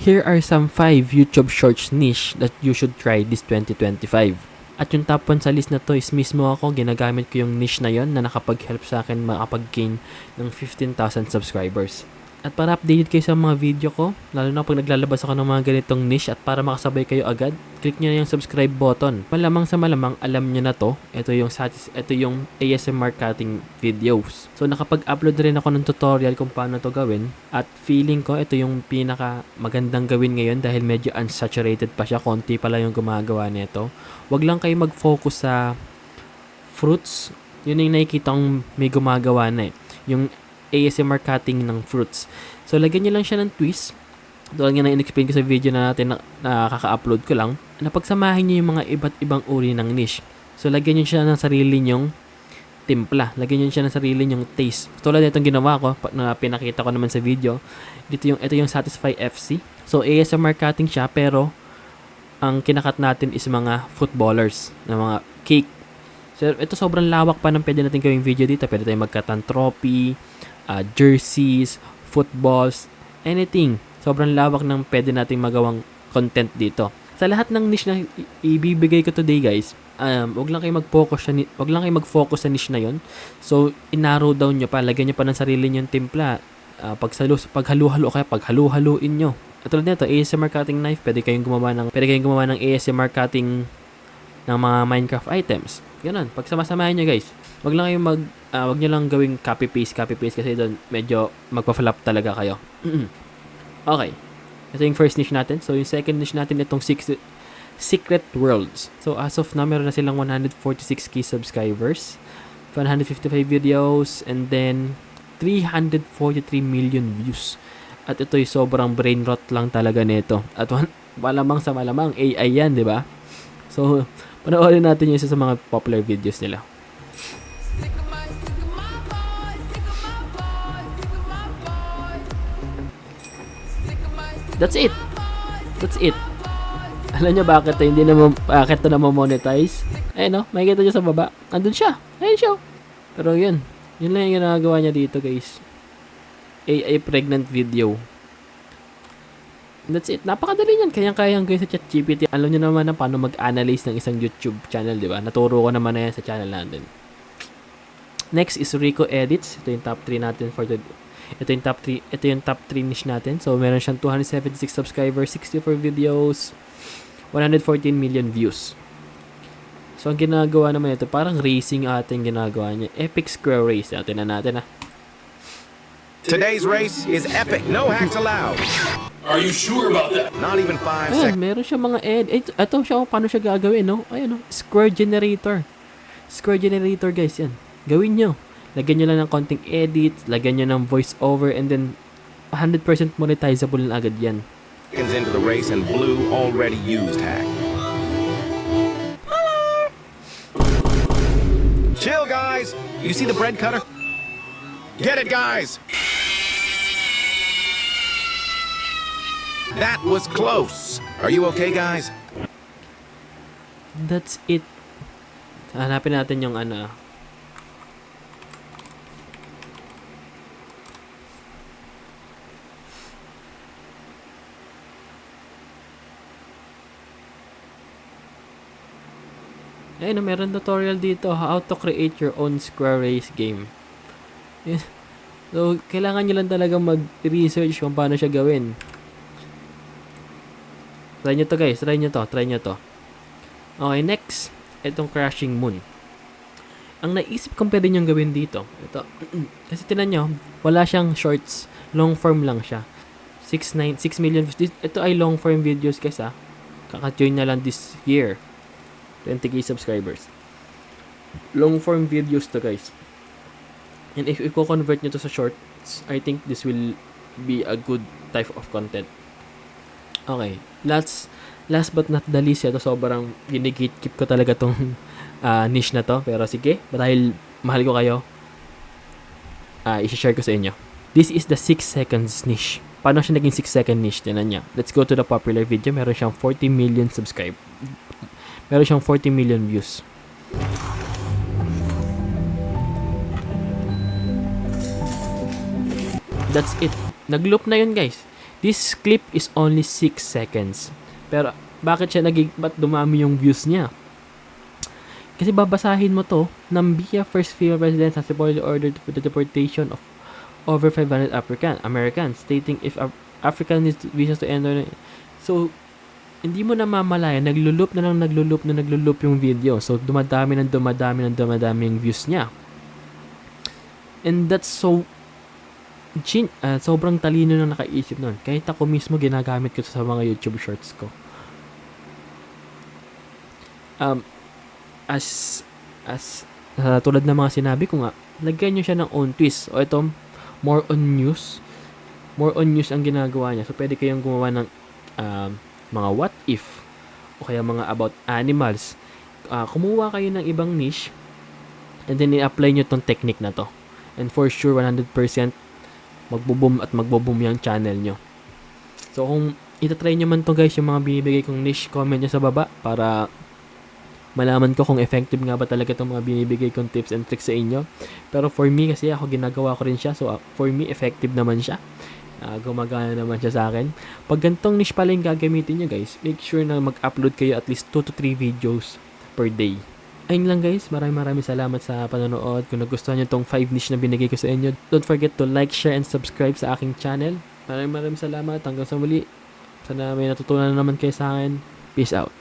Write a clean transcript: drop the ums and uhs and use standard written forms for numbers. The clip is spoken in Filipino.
Here are some 5 YouTube Shorts niche that you should try this 2025. At yung top 1 sa list na to is mismo ako, ginagamit ko yung niche na yon na nakapag-help sa akin makapag-gain ng 15,000 subscribers. At para updated kayo sa mga video ko, lalo na pag naglalabas ako ng mga ganitong niche at para makasabay kayo agad, click nyo na yung subscribe button. Malamang sa malamang, alam nyo na to. Ito yung ASMR cutting videos. So nakapag-upload rin ako ng tutorial kung paano to gawin. At feeling ko, ito yung pinaka magandang gawin ngayon dahil medyo unsaturated pa siya. Konti pala yung gumagawa nito. Wag lang kayo mag-focus sa fruits. Yun yung nakikita kong may gumagawa na eh. Yung ASMR cutting ng fruits. So, lagyan nyo lang siya ng twist. Tulad nga na in-explain ko sa video na natin na kaka-upload ko lang. Napagsamahin nyo yung mga iba't ibang uri ng niche. So, lagyan nyo siya ng sarili nyong timpla. Lagyan nyo siya ng sarili nyong taste. Tulad itong ginawa ko, na pinakita ko naman sa video. Ito yung Satisfy FC. So, ASMR cutting siya, pero ang kinakat natin is mga footballers, na mga cake. So, ito sobrang lawak pa ng pwede natin gawing video dito. Pwede tayong magkatan trophy, jerseys, footballs, anything. Sobrang lawak ng pwede nating magawang content dito. Sa lahat ng niche na ibibigay ko today, guys, wag lang kayo mag-focus sa niche na yon. So, in-narrow down nyo pa, lagyan nyo pa ng sarili nyong timpla. Paghalo-halo kayo, paghaluin nyo. At tulad nito, ASMR cutting knife, pwede kayong gumawa ng ASMR cutting ng mga Minecraft items. Ganun, pagsamasamahin nyo, guys. Wag nyo lang gawing copy-paste kasi doon medyo magpa-flop talaga kayo. Okay. Ito yung first niche natin. So, yung second niche natin, itong Secret Worlds. So, as of now, meron na silang 146k subscribers, 155 videos, and then 343 million views. At ito yung sobrang brain rot lang talaga nito. At malamang sa malamang, AI yan, di ba? So, panoorin natin yung isa sa mga popular videos nila. That's it. Alam nyo bakit bakit na monetize? Ayun no, makikita nyo sa baba. Andun siya. Ayun siya. Pero yun lang yung ginagawa niya dito, guys. AI pregnant video. That's it. Napakadali niyan. Kayang-kayang gawin sa ChatGPT. Alam nyo naman na paano mag-analyze ng isang YouTube channel, di ba? Naturo ko naman na yan sa channel natin. Next is Rico Edits. Ito yung top 3 natin for the... Ito yung top 3 niche natin. So, meron siyang 276 subscribers, 64 videos, 114 million views. So, ang ginagawa naman ito, parang racing ating ginagawa niya. Epic Square Race. Tingnan natin. Today's race is epic. No hacks allowed. Are you sure about that? Not even 5 Ayan, seconds. meron siya mga ito siya paano siya gagawin, no? Ayun, no? Square generator. Square generator, guys, yan. Gawin nyo. Lagyan nyo lang ng konting edit, lagyan nyo ng voice over, and then 100% monetizable na agad yan. Seconds into the race and blue already used hack. Chill, guys. You see the bread cutter? Get it, guys. That was close. Are you okay, guys? That's it. Hanapin natin yung Ayun, meron tutorial dito, how to create your own Square Race game. So, kailangan nyo lang talaga mag-research kung paano siya gawin. Try nyo to, guys. Try nyo to. Okay, next. Itong Crashing Moon. Ang naisip kong pwede nyo gawin dito, ito. Kasi tinan nyo, wala siyang shorts. Long form lang siya. 6 million views. Ito ay long form videos, guys, ha. Kaka-join na lang this year. 20k subscribers. Long form videos to, guys. And if i-convert nyo to sa shorts, I think this will be a good type of content. Okay. Last but not the least, ito sobrang ginigate-keep ko talaga tong niche na to. Pero sige, dahil mahal ko kayo, i-share ko sa inyo. This is the 6 seconds niche. Paano siya naging 6 second niche? Tinan niya. Let's go to the popular video. Meron siyang 40 million Meron siyang 40 million views. That's it. Nag-loop na yun, guys. This clip is only 6 seconds. Pero ba't dumami yung views niya? Kasi babasahin mo to, Namibia first female president has reportedly ordered for the deportation of over 500 Americans, stating if African needs visas to enter. So, hindi mo na mamalaya, naglulup yung video. So, dumadami yung views niya. And that's so sobrang talino na nakaisip nun. Kahit ako mismo ginagamit ko sa mga YouTube shorts ko. Tulad ng mga sinabi ko nga, lagyan nyo siya ng own twist. O ito, more on news ang ginagawa niya. So, pwede kayong gumawa ng mga what if o kaya mga about animals. Kumuha kayo ng ibang niche and then i-apply nyo tong technique na to. And for sure, 100% magbo-boom yung channel nyo. So, kung itatry nyo man to guys, yung mga binibigay kong niche, comment nyo sa baba para malaman ko kung effective nga ba talaga itong mga binibigay kong tips and tricks sa inyo. Pero for me, kasi ako ginagawa ko rin siya. So, for me, effective naman siya. Gumagana naman siya sa akin. Pag gantong niche pala yung gagamitin nyo guys, make sure na mag-upload kayo at least 2 to 3 videos per day. Ayun lang guys, maraming salamat sa panonood. Kung nagustuhan nyo tong 5 niche na binigay ko sa inyo, don't forget to like, share, and subscribe sa aking channel. Maraming salamat. Hanggang sa muli. Sana may natutunan na naman kayo sa akin. Peace out.